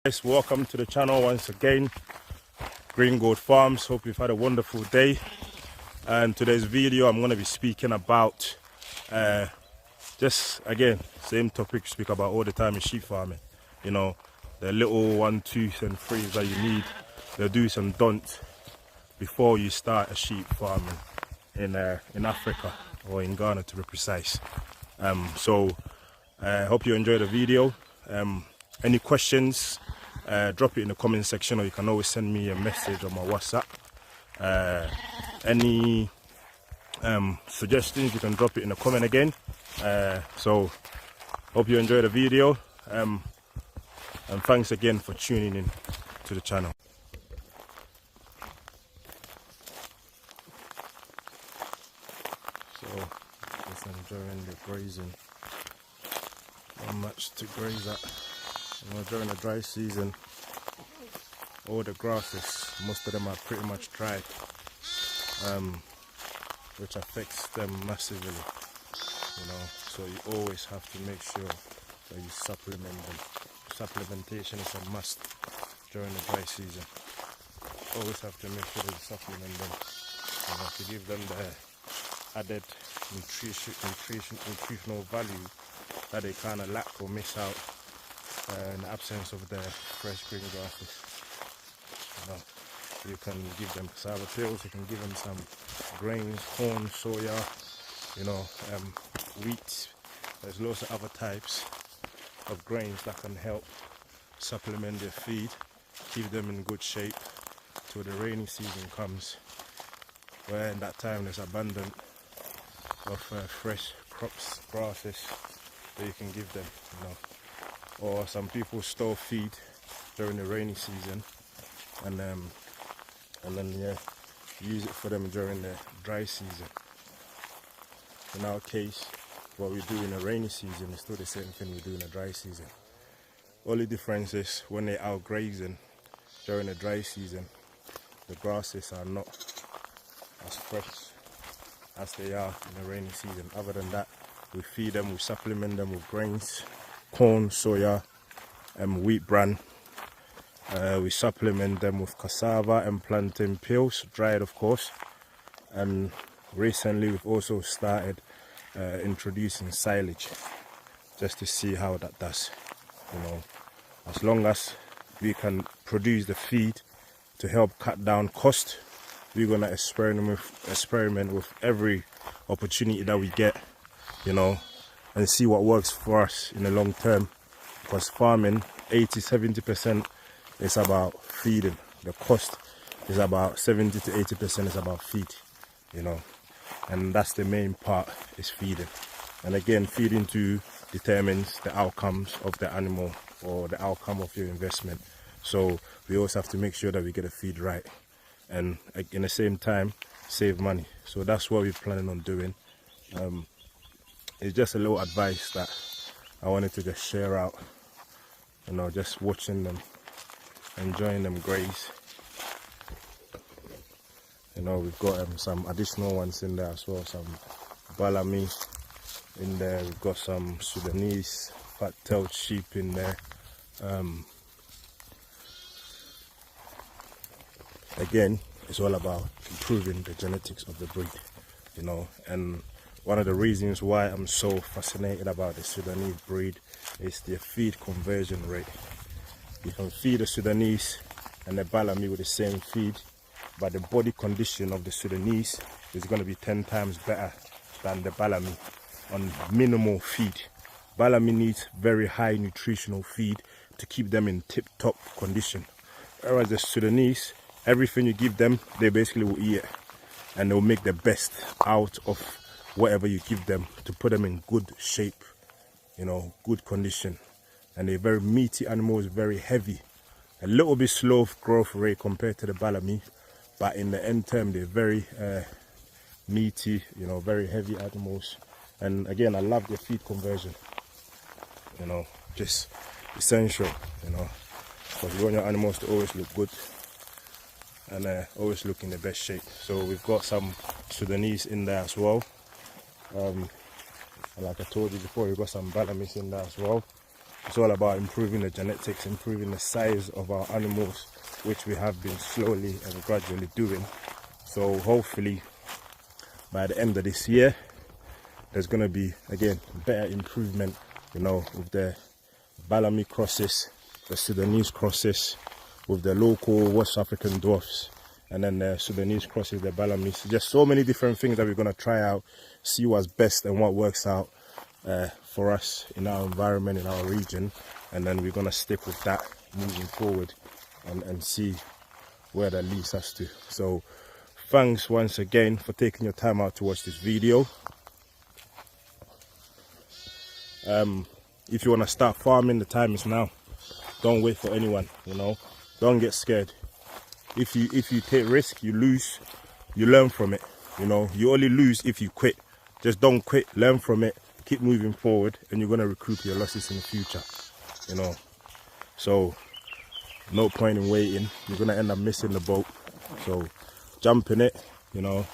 Guys, welcome to the channel once again. Green Goat Farms. Hope you've had a wonderful day. And today's video I'm going to be speaking about just again same topic we speak about all the time in sheep farming. You know, the little 1, 2s and 3s that you need, the do's and don'ts before you start a sheep farming in Africa, or in Ghana to be precise. So I hope you enjoy the video. Any questions, drop it in the comment section, or you can always send me a message on my WhatsApp. Any suggestions, you can drop it in the comment again. So hope you enjoy the video, and thanks again for tuning in to the channel. So just enjoying the grazing. Not much to graze at. You know, during the dry season, all the grasses, most of them are pretty much dry, which affects them massively. You know, so you always have to make sure that you supplement them. Supplementation is a must during the dry season. Always have to make sure that you supplement them, you know, to give them the added nutritional value that they kind of lack or miss out in the absence of the fresh green grasses. You know, you can give them cassava peels, you can give them some grains, corn, soya, you know, wheat. There's lots of other types of grains that can help supplement their feed, keep them in good shape till the rainy season comes, where in that time there's abundance of fresh crops, grasses that you can give them, you know. Or some people store feed during the rainy season, and then use it for them during the dry season. In our case, what we do in the rainy season is still the same thing we do in the dry season. Only difference is when they're out grazing during the dry season, the grasses are not as fresh as they are in the rainy season. Other than that, we feed them, we supplement them with grains, corn, soya, and wheat bran. We supplement them with cassava and plantain peels, dried of course. And recently we've also started introducing silage, just to see how that does. You know, as long as we can produce the feed to help cut down cost, we're gonna experiment with every opportunity that we get, you know, and see what works for us in the long term. Because farming, 80-70% is about feeding. The cost is about 70 to 80% is about feed, you know, and that's the main part, is feeding. And again, feeding too determines the outcomes of the animal or the outcome of your investment. So we always have to make sure that we get the feed right, and in the same time save money. So that's what we're planning on doing. It's just a little advice that I wanted to just share out. You know, just watching them, enjoying them graze. You know, we've got some additional ones in there as well, some balami in there. We've got some Sudanese fat-tailed sheep in there. Again, it's all about improving the genetics of the breed, you know. And one of the reasons why I'm so fascinated about the Sudanese breed is their feed conversion rate. You can feed the Sudanese and the balami with the same feed, but the body condition of the Sudanese is going to be 10 times better than the balami on minimal feed. Balami needs very high nutritional feed to keep them in tip-top condition, whereas the Sudanese, everything you give them, they basically will eat it, and they'll make the best out of whatever you give them to put them in good shape, you know, good condition. And they're very meaty animals, very heavy, a little bit slow growth rate compared to the balami, but in the end term they're very meaty, you know, very heavy animals. And again, I love their feed conversion, you know, just essential, you know, because you want your animals to always look good and always look in the best shape. So we've got some Sudanese in there as well. And like I told you before, we've got some balamis in there as well. It's all about improving the genetics, improving the size of our animals, which we have been slowly and gradually doing. So hopefully by the end of this year, there's going to be, again, better improvement, you know, with the Bellamy crosses, the Sudanese crosses, with the local West African dwarfs, and then the Sudanese crosses, the Bellamys. Just so many different things that we're going to try out, see what's best and what works out for us in our environment, in our region, and then we're going to stick with that moving forward and see where that leads us to. So thanks once again for taking your time out to watch this video. If you want to start farming, the time is now. Don't wait for anyone, you know. Don't get scared. If you take risk, you lose, you learn from it. You know, you only lose if you quit. Just don't quit, learn from it, keep moving forward, and you're going to recoup your losses in the future, you know. So no point in waiting. You're going to end up missing the boat. So jump in it, you know.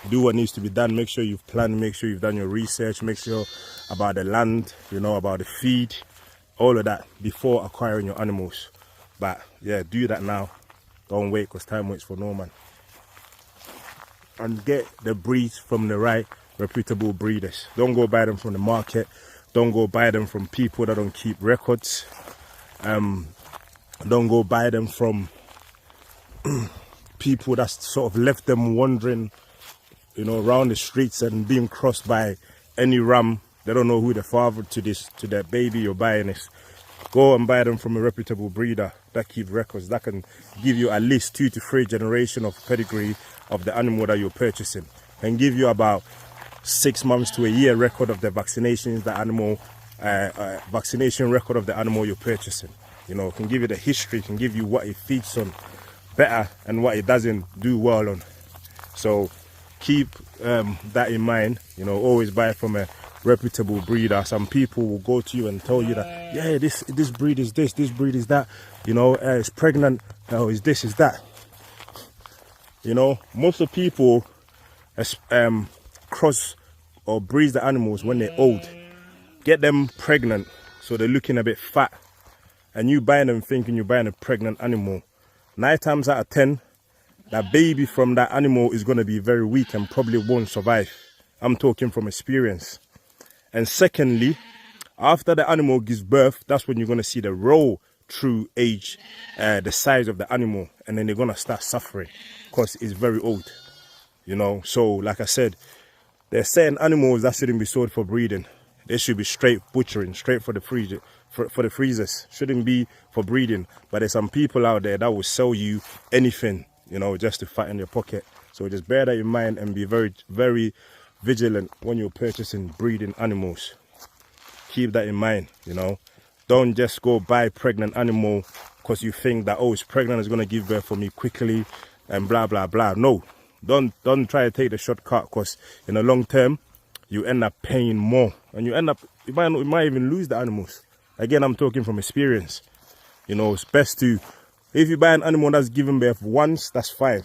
Do what needs to be done. Make sure you've planned, make sure you've done your research, make sure about the land, you know, about the feed, all of that before acquiring your animals. But yeah, do that now. Don't wait, because time waits for no man. And get the breeds from the right reputable breeders. Don't go buy them from the market. Don't go buy them from people that don't keep records. Don't go buy them from people that sort of left them wandering, you know, around the streets and being crossed by any ram. They don't know who the father to their baby you're buying is. Go and buy them from a reputable breeder that keep records, that can give you at least 2 to 3 generations of pedigree of the animal that you're purchasing, and give you about 6 months to a year record of the vaccinations, the animal vaccination record of the animal you're purchasing. You know, can give you the history, can give you what it feeds on better and what it doesn't do well on. So keep that in mind. You know, always buy from a reputable breeder. Some people will go to you and tell you that, yeah, this breed is this breed is that, you know, it's pregnant, is this, is that. You know, most of the people cross or breed the animals when they're old, get them pregnant so they're looking a bit fat, and you buying them thinking you're buying a pregnant animal. 9 times out of 10, that baby from that animal is going to be very weak and probably won't survive. I'm talking from experience. And secondly, after the animal gives birth, that's when you're going to see the raw true age, the size of the animal, and then they're going to start suffering because it's very old, you know. So like I said, there's certain animals that shouldn't be sold for breeding. They should be straight butchering, straight for the freezer, for the freezers. Shouldn't be for breeding. But there's some people out there that will sell you anything, you know, just to fatten your pocket. So just bear that in mind and be very, very vigilant when you're purchasing breeding animals. Keep that in mind, you know. Don't just go buy pregnant animal because you think that, oh, it's pregnant, it's going to give birth for me quickly and blah blah blah. No, don't try to take the shortcut, because in the long term you end up paying more, and you might even lose the animals. Again, I'm talking from experience. You know, it's best to, if you buy an animal that's given birth once, that's fine.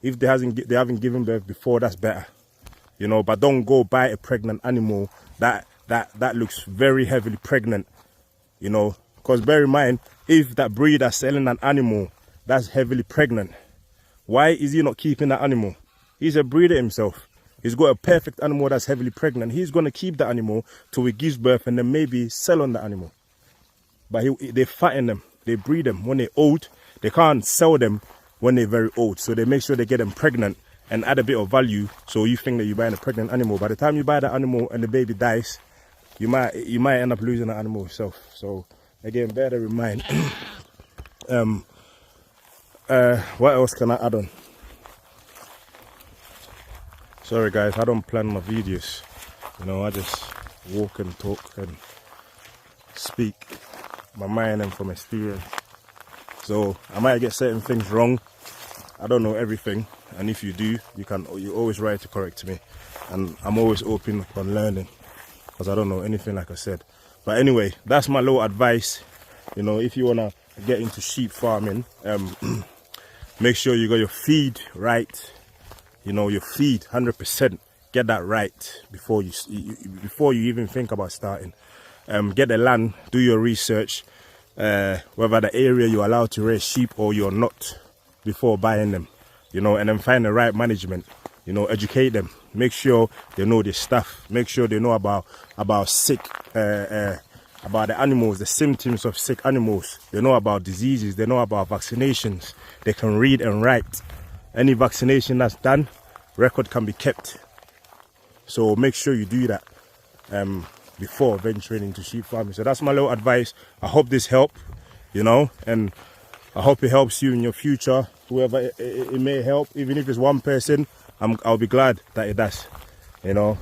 If they haven't given birth before, that's better. You know, but don't go buy a pregnant animal that looks very heavily pregnant. You know, because bear in mind, if that breeder selling an animal that's heavily pregnant, why is he not keeping that animal? He's a breeder himself. He's got a perfect animal that's heavily pregnant. He's going to keep the animal till it gives birth and then maybe sell on the animal. But they fatten them, they breed them when they're old. They can't sell them when they're very old. So they make sure they get them pregnant and add a bit of value. So you think that you're buying a pregnant animal. By the time you buy the animal and the baby dies, you might end up losing the animal yourself. So again, bear that in mind. What else can I add on? Sorry guys, I don't plan my videos. You know, I just walk and talk and speak my mind and from experience. So I might get certain things wrong. I don't know everything, and if you do, you always write to correct me, and I'm always open on learning, because I don't know anything, like I said. But anyway, that's my little advice. You know, if you want to get into sheep farming, make sure you got your feed right. You know, your feed 100%, get that right before you even think about starting. get the land, do your research, whether the area you're allowed to raise sheep or you're not before buying them, you know, and then find the right management, you know, educate them, make sure they know their stuff, make sure they know about sick, about the animals, the symptoms of sick animals, they know about diseases, they know about vaccinations, they can read and write. Any vaccination that's done, record can be kept. So make sure you do that before venturing into sheep farming. So that's my little advice. I hope this helped, you know, and I hope it helps you in your future, whoever it may help. Even if it's one person, I'll be glad that it does, you know.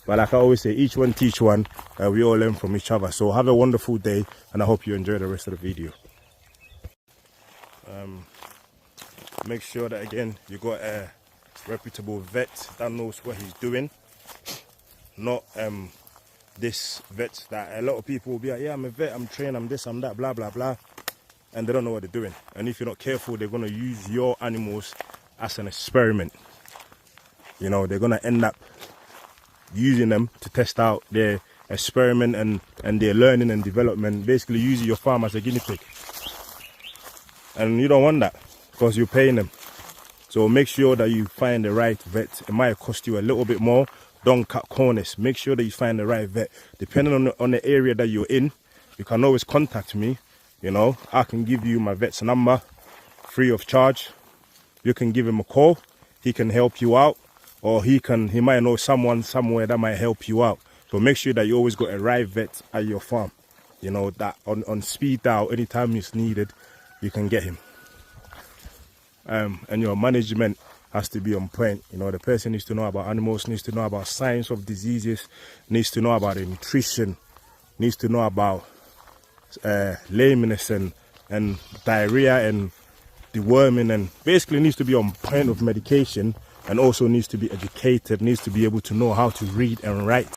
But like I always say, each one teach one. We all learn from each other. So have a wonderful day, and I hope you enjoy the rest of the video. Make sure that, again, you got a reputable vet that knows what he's doing. Not this vet that a lot of people will be like, yeah, I'm a vet, I'm trained, I'm this, I'm that, blah, blah, blah. And they don't know what they're doing. And if you're not careful, they're going to use your animals as an experiment. You know, they're going to end up using them to test out their experiment and their learning and development, basically using your farm as a guinea pig. And you don't want that because you're paying them. So make sure that you find the right vet. It might cost you a little bit more. Don't cut corners. Make sure that you find the right vet. Depending on the area that you're in, you can always contact me. You know, I can give you my vet's number free of charge. You can give him a call. He can help you out, or he might know someone somewhere that might help you out. So make sure that you always got a right vet at your farm. You know, that on speed dial, anytime it's needed, you can get him. And your management has to be on point. You know, the person needs to know about animals, needs to know about science of diseases, needs to know about the nutrition, needs to know about lameness and diarrhea and deworming, and basically needs to be on point of medication, and also needs to be educated, needs to be able to know how to read and write.